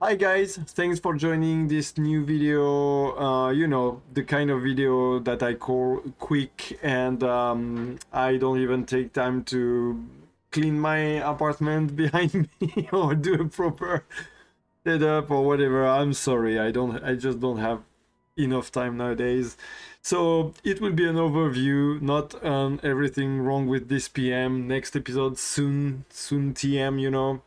Hi guys, thanks for joining this new video. The kind of video that I call quick, and I don't even take time to clean my apartment behind me or do a proper setup or whatever. I'm sorry, I just don't have enough time nowadays. So it will be an overview, not everything wrong with this PM. Next episode soon TM.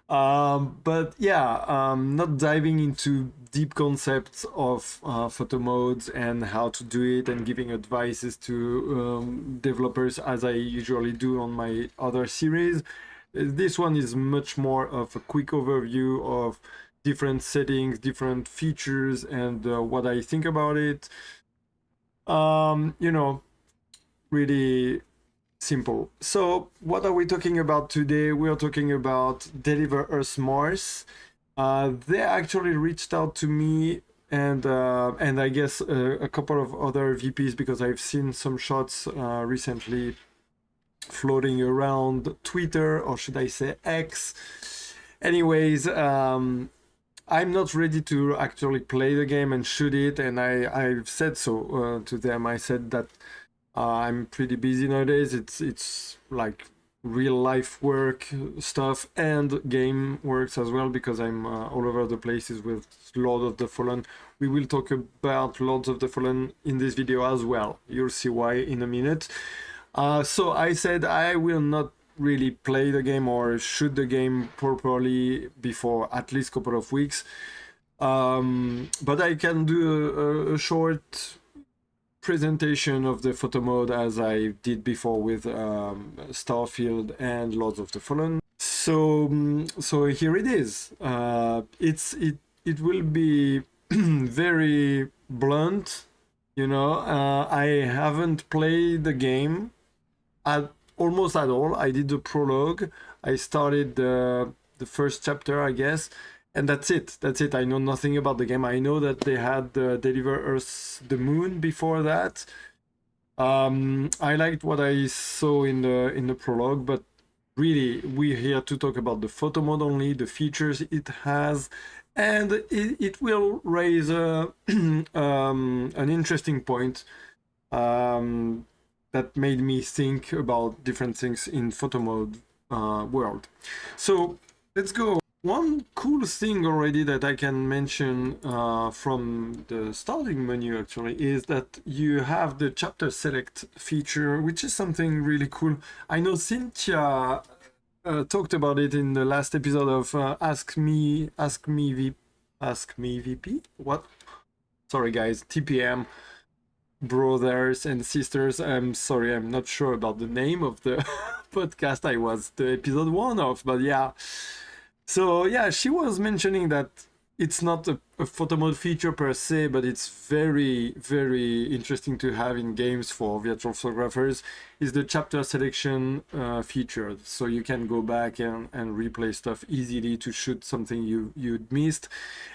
But yeah, not diving into deep concepts of photo modes and how to do it and giving advices to developers as I usually do on my other series. This one is much more of a quick overview of different settings, different features, and what I think about it. Really simple. So what are we talking about today? We are talking about Deliver Us Mars. They actually reached out to me and I guess a couple of other VPs, because I've seen some shots recently floating around Twitter, or should I say X. Anyways, I'm not ready to actually play the game and shoot it, and I've said so to them. I said that I'm pretty busy nowadays. It's like real life work stuff and game works as well, because I'm all over the places with Lord of the Fallen. We will talk about Lords of the Fallen in this video as well. You'll see why in a minute. So I said I will not really play the game or shoot the game properly before at least a couple of weeks. But I can do a short presentation of the photo mode as I did before with Starfield and Lords of the Fallen. So here it is. It will be very blunt. I haven't played the game almost at all. I did the prologue. I started the first chapter, I guess, and that's it. I know nothing about the game. I know that they had Deliver Earth the Moon before that. I liked what I saw in the prologue, but really we're here to talk about the photo mode only, the features it has, and it will raise an interesting point that made me think about different things in photo mode world. So let's go. One cool thing already that I can mention from the starting menu actually is that you have the chapter select feature, which is something really cool. I know Cynthia talked about it in the last episode of Ask Me VP. What? Sorry guys, TPM. Brothers and sisters. I'm sorry, I'm not sure about the name of the podcast I was the episode 1 of, but yeah. So yeah, she was mentioning that it's not a photo mode feature per se, but it's very, very interesting to have in games for virtual photographers, is the chapter selection feature. So you can go back and replay stuff easily to shoot something you'd missed.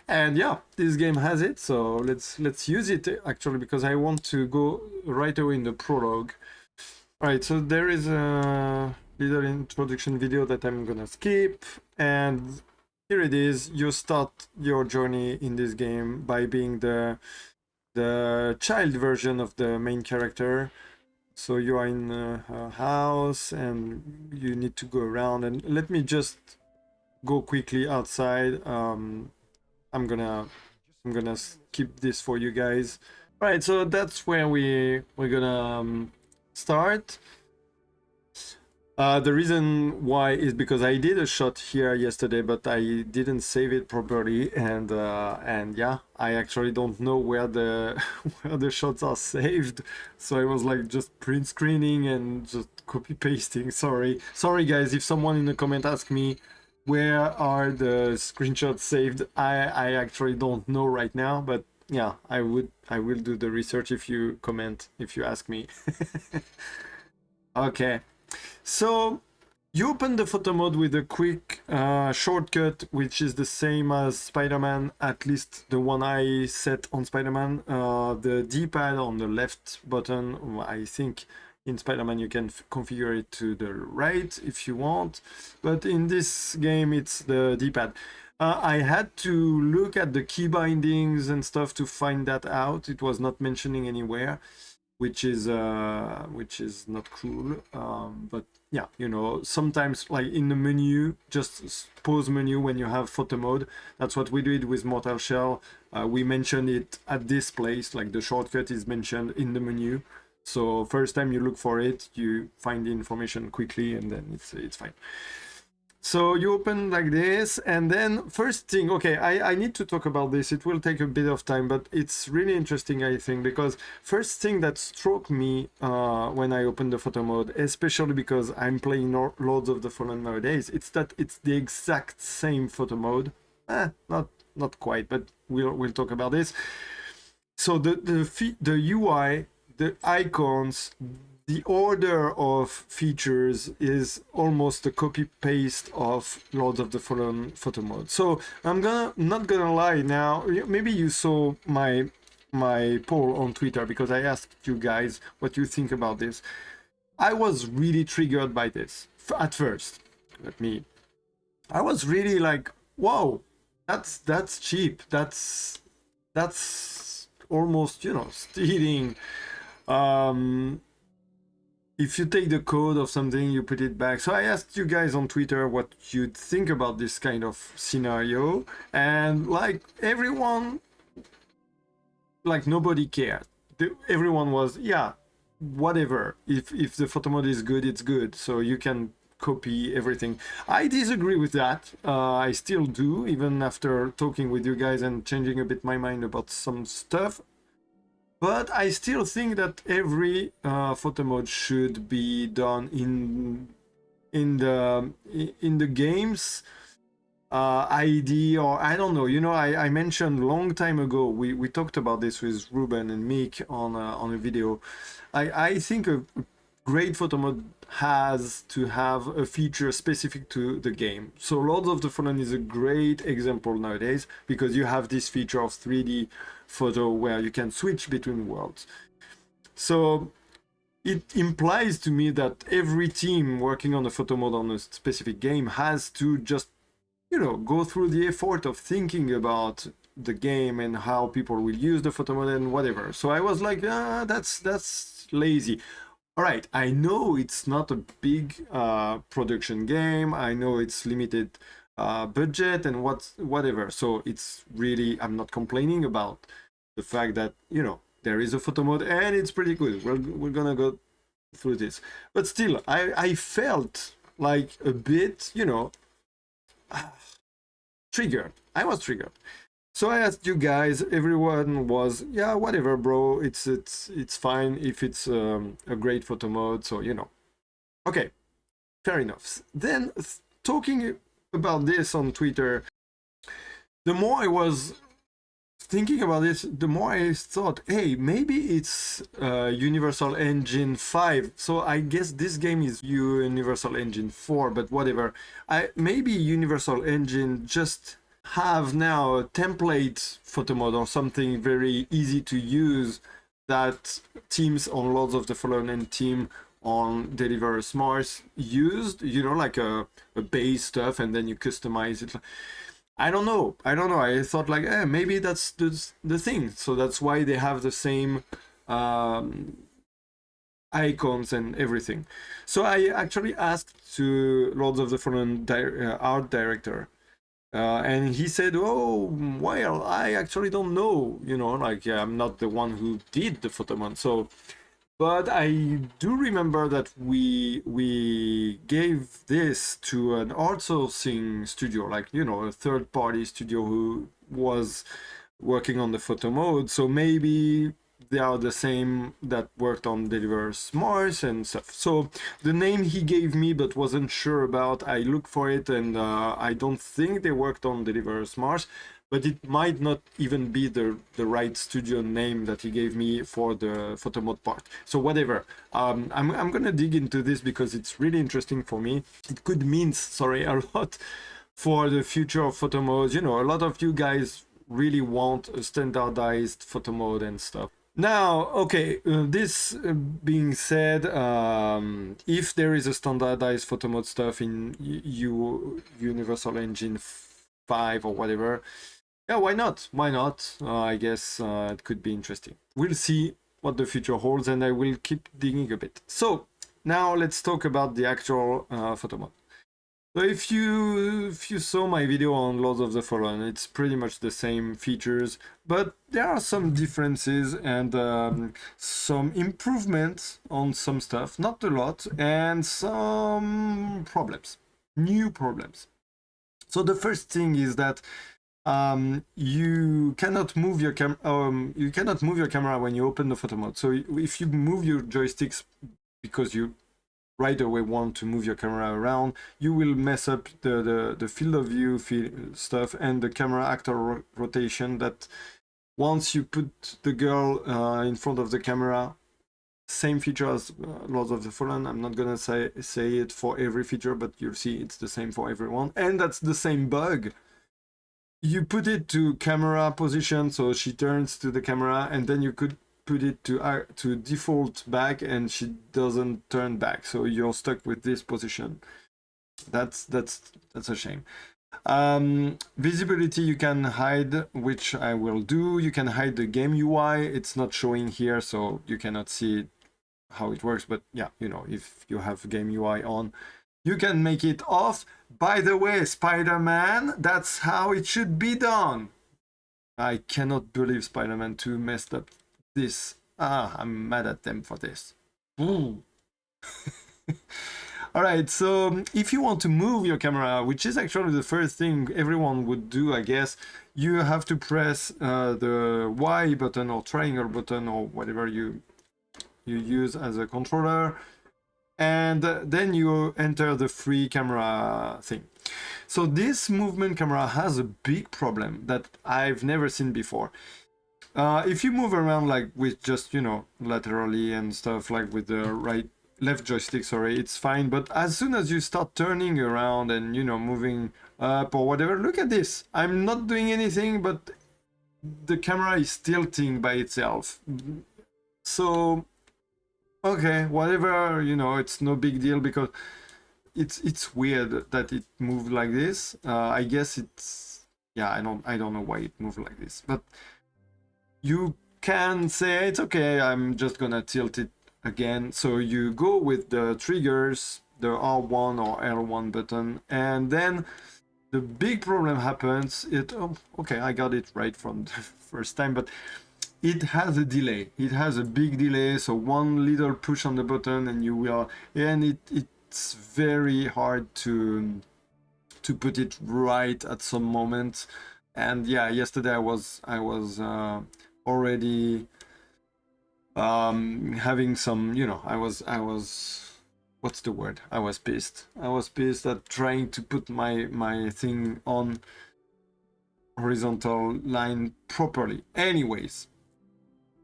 And yeah, this game has it, so let's use it actually, because I want to go right away in the prologue. All right, so there is a little introduction video that I'm gonna skip, and here it is. You start your journey in this game by being the child version of the main character. So you are in a house and you need to go around, and let me just go quickly outside. I'm gonna skip this for you guys. All right, so that's where we're gonna start. The reason why is because I did a shot here yesterday, but I didn't save it properly, and yeah, I actually don't know where the where the shots are saved. So I was like just print screening and just copy pasting. Sorry guys, if someone in the comment asks me where are the screenshots saved, I actually don't know right now, but yeah, I will do the research if you comment, if you ask me. Okay. So you open the photo mode with a quick shortcut, which is the same as Spider-Man, at least the one I set on Spider-Man. The D-pad on the left button, I think in Spider-Man you can configure it to the right if you want, but in this game it's the D-pad. I had to look at the key bindings and stuff to find that out. It was not mentioning anywhere, which is not cool. But yeah, you know, sometimes like in the menu, just pause menu when you have photo mode. That's what we did with Mortal Shell. We mentioned it at this place, like the shortcut is mentioned in the menu. So first time you look for it, you find the information quickly, and then it's fine. So you open like this, and then first thing, okay, I need to talk about this. It will take a bit of time, but it's really interesting, I think, because first thing that struck me when I opened the photo mode, especially because I'm playing Lords of the Fallen nowadays, it's that it's the exact same photo mode. Not quite, but we'll talk about this. So the UI, the icons, the order of features is almost a copy paste of Lords of the Fallen photo mode. So I'm not gonna lie now. Maybe you saw my poll on Twitter because I asked you guys what you think about this. I was really triggered by this at first. I was really like, whoa, that's cheap. That's almost, you know, stealing. If you take the code of something, you put it back. So I asked you guys on Twitter what you'd think about this kind of scenario, and like everyone, like nobody cared. Everyone was, yeah, whatever. If the photo mode is good, it's good. So you can copy everything. I disagree with that. I still do, even after talking with you guys and changing a bit my mind about some stuff. But I still think that every photo mode should be done in the game's ID, or I don't know. You know, I mentioned a long time ago. We talked about this with Ruben and Mick on a video. I think a great photo mode has to have a feature specific to the game. So Lords of the Fallen is a great example nowadays because you have this feature of 3D photo where you can switch between worlds. So it implies to me that every team working on a photo mode on a specific game has to just, you know, go through the effort of thinking about the game and how people will use the photo mode and whatever. So I was like, that's lazy. All right, I know it's not a big production game. I know it's limited budget and whatever. So it's really, I'm not complaining about the fact that, you know, there is a photo mode and it's pretty good. We're gonna go through this. But still, I felt like a bit, you know, triggered. I was triggered. So I asked you guys, everyone was, yeah, whatever, bro. It's fine if it's a great photo mode. So, you know, okay, fair enough. Then talking about this on Twitter, the more I was thinking about this, the more I thought, hey, maybe it's Universal Engine 5. So I guess this game is Universal Engine 4, but whatever. Maybe Universal Engine just have now a template photo mode or something very easy to use that teams on Lords of the Fallen and team on Deliver Mars used, you know, like a base stuff, and then you customize it. I don't know. I thought like, maybe that's the thing. So that's why they have the same icons and everything. So I actually asked to Lords of the Fallen art director, and he said, oh, well, I actually don't know, you know, like, yeah, I'm not the one who did the photo mode. So, but I do remember that we gave this to an outsourcing studio, like, you know, a third-party studio who was working on the photo mode. So maybe they are the same that worked on Deliver Mars and stuff. So the name he gave me but wasn't sure about, I looked for it, and I don't think they worked on Deliver Mars, but it might not even be the right studio name that he gave me for the photo mode part. So whatever. I'm gonna dig into this because it's really interesting for me. It could mean, sorry, a lot for the future of photo modes. You know, a lot of you guys really want a standardized photo mode and stuff. Now, okay, this being said, if there is a standardized photo mode stuff in Universal Engine 5 or whatever, yeah, why not? Why not? I guess it could be interesting. We'll see what the future holds, and I will keep digging a bit. So now let's talk about the actual photo mode. So if you saw my video on Lords of the Fallen, it's pretty much the same features, but there are some differences and some improvements on some stuff, not a lot, and some problems, new problems. So the first thing is that you cannot move your camera when you open the photo mode. So if you move your joysticks because you right away want to move your camera around, you will mess up the field of view stuff and the camera actor rotation. That once you put the girl in front of the camera, same feature as Lords of the Fallen. I'm not gonna say it for every feature, but you'll see it's the same for everyone, and that's the same bug. You put it to camera position, so she turns to the camera, and then you could put it to default back, and she doesn't turn back, so you're stuck with this position. That's a shame. Visibility, you can hide, which I will do. You can hide the game UI. It's not showing here, so you cannot see how it works, but yeah, you know, if you have game UI on, you can make it off. By the way, Spider-Man, that's how it should be done. I cannot believe Spider-Man 2 messed up this. I'm mad at them for this. All right, so if you want to move your camera, which is actually the first thing everyone would do, I guess, you have to press the Y button or triangle button or whatever you use as a controller, and then you enter the free camera thing. So this movement camera has a big problem that I've never seen before. If you move around like with just, you know, laterally and stuff, like with the left joystick, sorry, it's fine. But as soon as you start turning around and, you know, moving up or whatever, look at this. I'm not doing anything, but the camera is tilting by itself. So, okay, whatever, you know, it's no big deal because it's weird that it moved like this. I guess it's, yeah, I don't know why it moved like this, but you can say it's okay, I'm just gonna tilt it again. So you go with the triggers, the R1 or L1 button, and then the big problem happens. Okay, I got it right from the first time, but it has a delay. It has a big delay, so one little push on the button and you will, and it's very hard to put it right at some moment. And yeah, yesterday I was already having some, you know, I was what's the word? I was pissed at trying to put my thing on horizontal line properly. Anyways,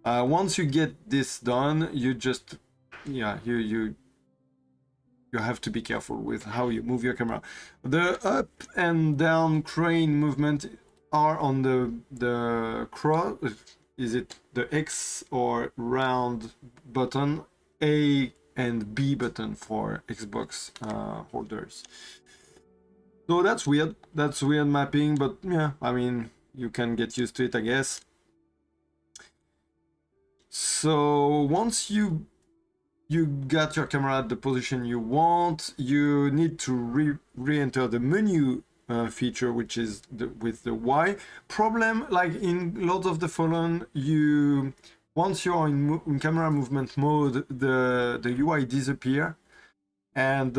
once you get this done, you just, yeah, you have to be careful with how you move your camera. The up and down crane movement are on the cross. Is it the X or round button, A and B button for Xbox holders. So that's weird. That's weird mapping, but yeah, I mean, you can get used to it, I guess. So once you got your camera at the position you want, you need to re-enter the menu feature, which is with the Y. Problem, like in Lords of the Fallen, once you're in camera movement mode, the UI disappear, and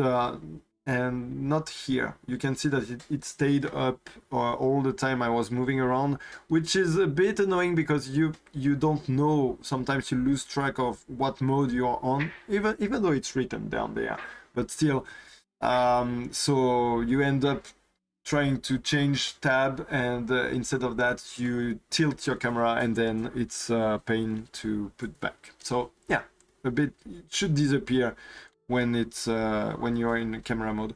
not here. You can see that it stayed up all the time I was moving around, which is a bit annoying because you don't know. Sometimes you lose track of what mode you're on, even though it's written down there, but still. So you end up trying to change tab, and instead of that you tilt your camera, and then it's a pain to put back. So yeah, it should disappear when it's when you're in camera mode.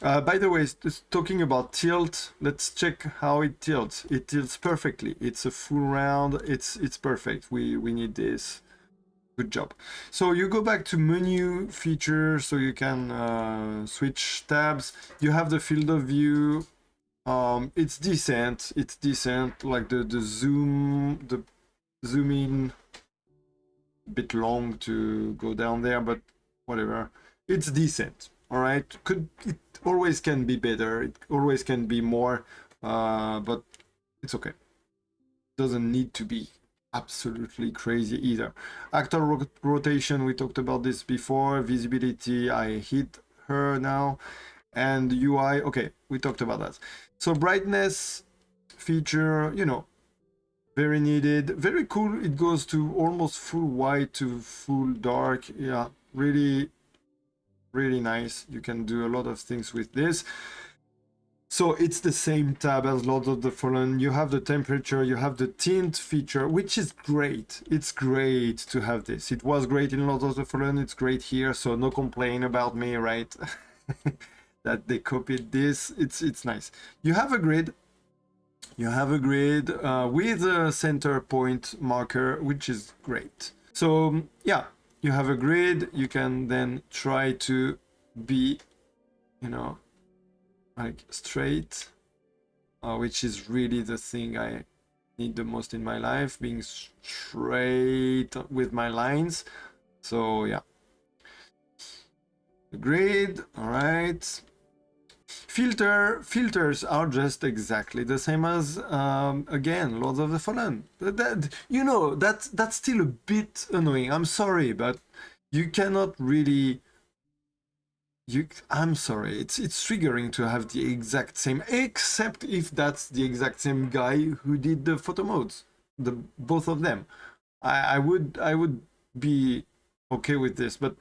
By the way, talking about tilt, let's check how it tilts. It tilts perfectly. It's a full round. It's perfect. We need this. Good job. So you go back to menu feature, so you can switch tabs. You have the field of view. It's decent. It's decent. Like the zoom in a bit long to go down there, but whatever. It's decent. All right. It always can be better. It always can be more. But it's okay. Doesn't need to be absolutely crazy either. Actor rotation, we talked about this before. Visibility, I hit her now. And UI, okay, we talked about that. So brightness feature, you know, very needed, very cool. It goes to almost full white to full dark. Yeah, really, really nice. You can do a lot of things with this. So it's the same tab as Lord of the Fallen. You have the temperature, you have the tint feature, which is great. It's great to have this. It was great in Lord of the Fallen, it's great here, so no complaint about me, right? That they copied this. It's nice. You have a grid. You have a grid with a center point marker, which is great. So yeah, you have a grid. You can then try to be, you know, like straight, which is really the thing I need the most in my life, being straight with my lines. So yeah, the grid. All right. Filters are just exactly the same as again Lords of the Fallen. That, you know, that's still a bit annoying. I'm sorry, but you cannot really. I'm sorry. It's triggering to have the exact same, except if that's the exact same guy who did the photo modes, the both of them. I would be okay with this, but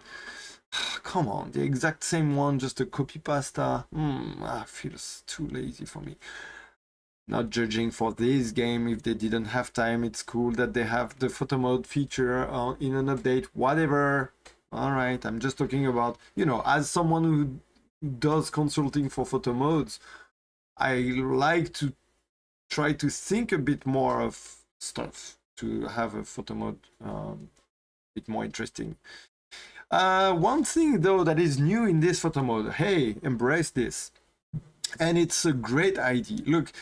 come on, the exact same one, just a copy pasta. Feels too lazy for me. Not judging for this game if they didn't have time. It's cool that they have the photo mode feature in an update, whatever. All right, I'm just talking about, you know, as someone who does consulting for photo modes, I like to try to think a bit more of stuff to have a photo mode a bit more interesting. One thing though that is new in this photo mode, hey, embrace this. And it's a great idea. Look,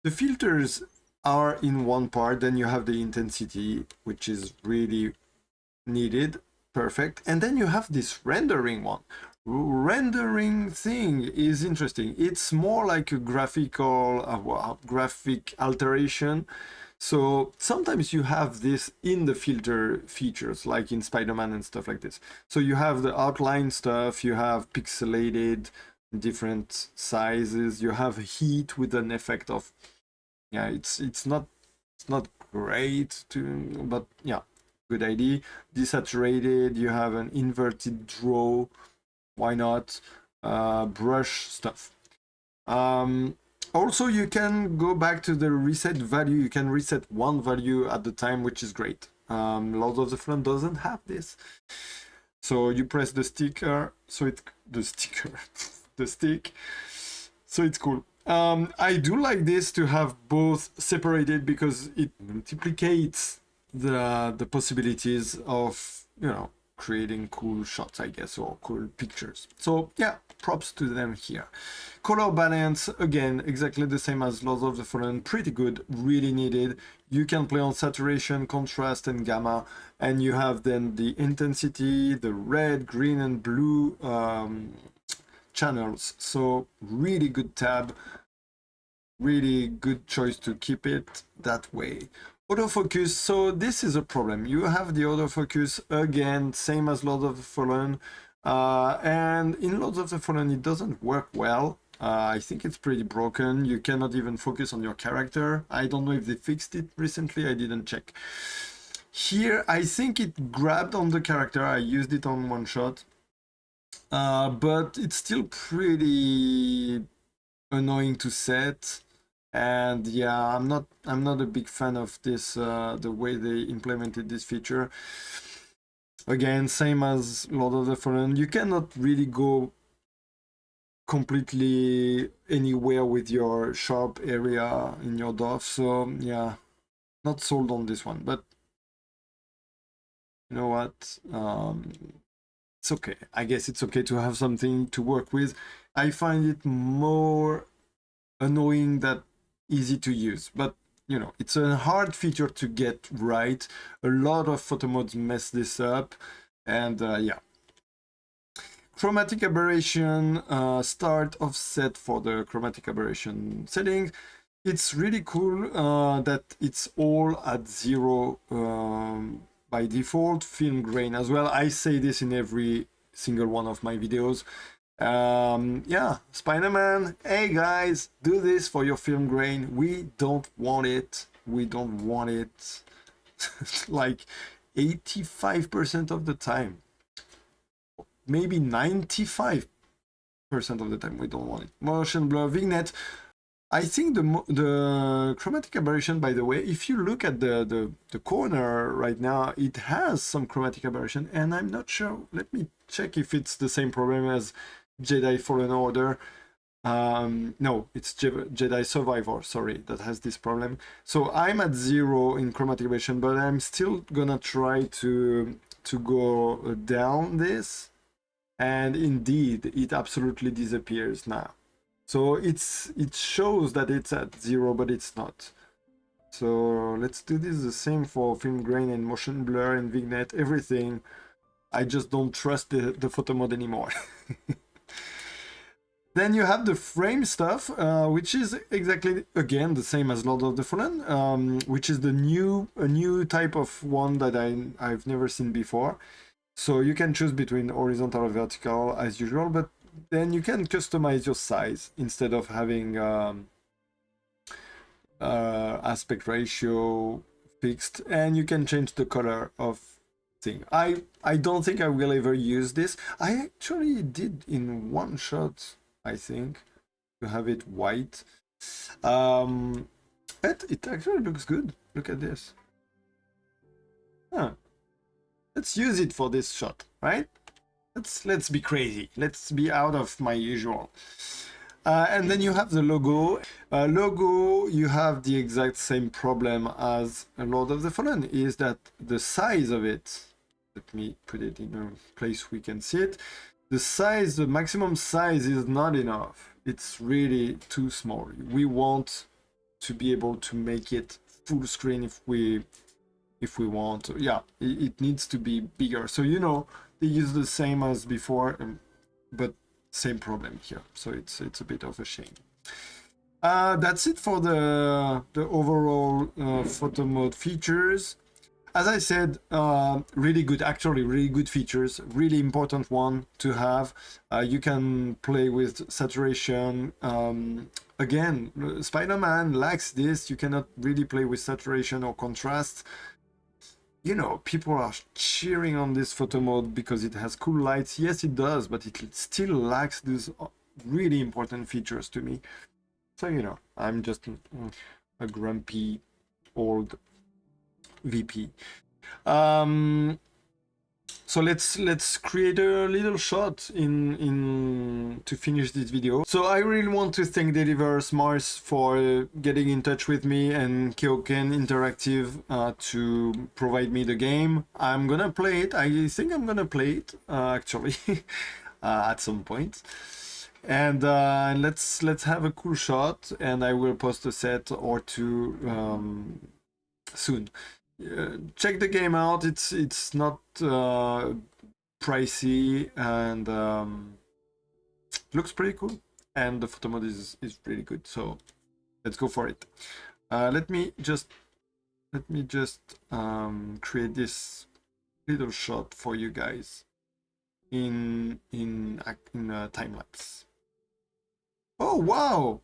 the filters are in one part, then you have the intensity, which is really needed, perfect. And then you have this rendering one. Rendering thing is interesting. It's more like a graphical, graphic alteration. So sometimes you have this in the filter features, like in Spider-Man and stuff like this. So you have the outline stuff, you have pixelated, different sizes, you have heat with an effect of, yeah, it's not great to, but yeah, good idea. Desaturated, you have an inverted draw, why not? Brush stuff. Also, you can go back to the reset value. You can reset one value at the time, which is great. Lord of the Fallen doesn't have this. So you press the sticker, so the stick, so it's cool. I do like this to have both separated because it multiplicates the possibilities of, you know, creating cool shots, I guess, or cool pictures. So yeah, props to them here. Color balance, again, exactly the same as Lords of the Fallen, pretty good, really needed. You can play on saturation, contrast, and gamma, and you have then the intensity, the red, green, and blue channels. So really good tab, really good choice to keep it that way. Autofocus, so this is a problem. You have the autofocus again, same as Lord of the Fallen, and in Lords of the Fallen it doesn't work well. I think it's pretty broken. You cannot even focus on your character. I don't know if they fixed it recently, I didn't check. Here, I think it grabbed on the character. I used it on one shot, but it's still pretty annoying to set. And yeah, I'm not a big fan of this, the way they implemented this feature. Again, same as Lord of the Fallen, you cannot really go completely anywhere with your sharp area in your dot. So yeah, not sold on this one, but you know what? It's okay. I guess it's okay to have something to work with. I find it more annoying that easy to use, but you know, it's a hard feature to get right. A lot of photo modes mess this up, and yeah. Chromatic aberration, start offset for the chromatic aberration settings. It's really cool that it's all at 0 by default. Film grain as well. I say this in every single one of my videos. Yeah, Spider-Man, hey guys, do this for your film grain. We don't want it. We don't want it. Like 85% of the time. Maybe 95% of the time we don't want it. Motion blur, vignette. I think the chromatic aberration, by the way, if you look at the corner right now, it has some chromatic aberration, and I'm not sure. Let me check if it's the same problem as Jedi Fallen Order. No, it's Jedi Survivor, sorry, that has this problem. So I'm at 0 in chromatic aberration, but I'm still gonna try to go down this, and indeed, it absolutely disappears now. So it shows that it's at 0, but it's not. So let's do this the same for film grain and motion blur and vignette, everything. I just don't trust the photo mode anymore. Then you have the frame stuff, which is exactly, again, the same as Lord of the Fallen, which is a new type of one that I've never seen before. So you can choose between horizontal or vertical as usual, but then you can customize your size instead of having aspect ratio fixed, and you can change the color of thing. I don't think I will ever use this. I actually did in one shot, I think, to have it white. But it actually looks good. Look at this. Huh. Let's use it for this shot, right? Let's be crazy. Let's be out of my usual. And then you have the logo. Logo, you have the exact same problem as Lord of the Fallen, is that the size of it, let me put it in a place we can see it. The size, the maximum size is not enough. It's really too small. We want to be able to make it full screen if we want. Yeah, it needs to be bigger. So, you know, they use the same as before, but same problem here. So it's a bit of a shame. That's it for the overall photo mode features. As I said, really good, actually really good features, really important one to have. You can play with saturation. Again, Spider-Man lacks this. You cannot really play with saturation or contrast. You know, people are cheering on this photo mode because it has cool lights. Yes, it does, but it still lacks these really important features to me. So, you know, I'm just a grumpy old VP. So let's create a little shot in to finish this video. So I really want to thank Deliverers Mars for getting in touch with me and Keoken Interactive to provide me the game. I'm gonna play it. I think I'm gonna play it actually at some point. And let's have a cool shot, and I will post a set or two soon. Check the game out. It's not pricey, and looks pretty cool, and the photo mode is really good. So let's go for it. Let me just create this little shot for you guys in time lapse. Oh wow!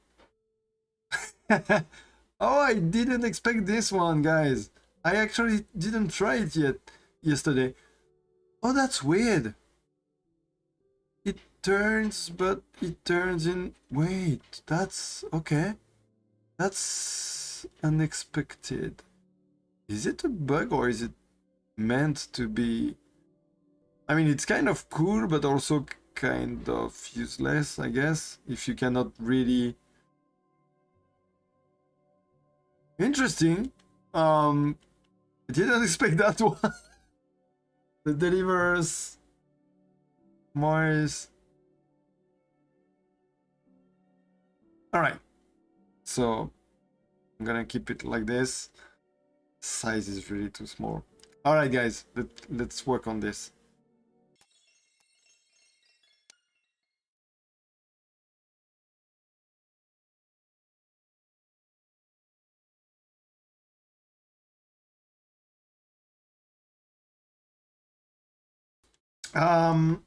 Oh, I didn't expect this one, guys. I actually didn't try it yet yesterday. Oh, that's weird. It turns, but it turns in... Wait, that's... okay. That's unexpected. Is it a bug or is it meant to be... I mean, it's kind of cool, but also kind of useless, I guess, if you cannot really... Interesting. I didn't expect that one. The Deliverers Mars. All right. So I'm gonna keep it like this. Size is really too small. All right, guys, let's work on this. Um,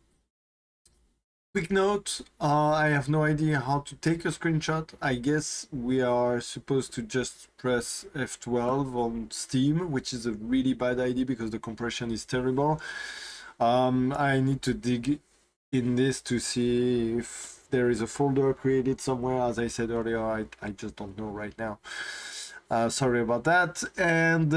Quick note, I have no idea how to take a screenshot. I guess we are supposed to just press F12 on Steam, which is a really bad idea because the compression is terrible. I need to dig in this to see if there is a folder created somewhere. As I said earlier, I just don't know right now. Sorry about that. And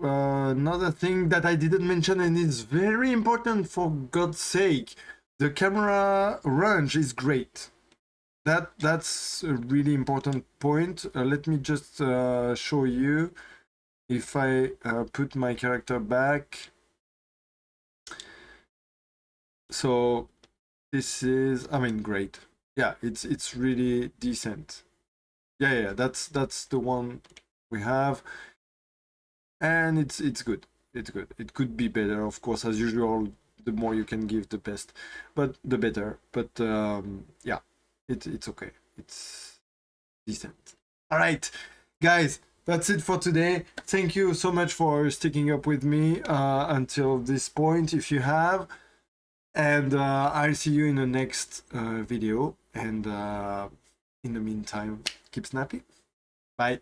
another thing that I didn't mention, and it's very important for God's sake, the camera range is great. That's a really important point. Let me just show you. If I put my character back, so this is, I mean, great. Yeah, it's really decent. Yeah, that's the one we have, and it's good. It's good. It could be better, of course, as usual. The more you can give, the best, but the better. But yeah, it's okay. It's decent. All right, guys, that's it for today. Thank you so much for sticking up with me until this point, if you have. And I'll see you in the next video. And in the meantime, keep snappy. Bye.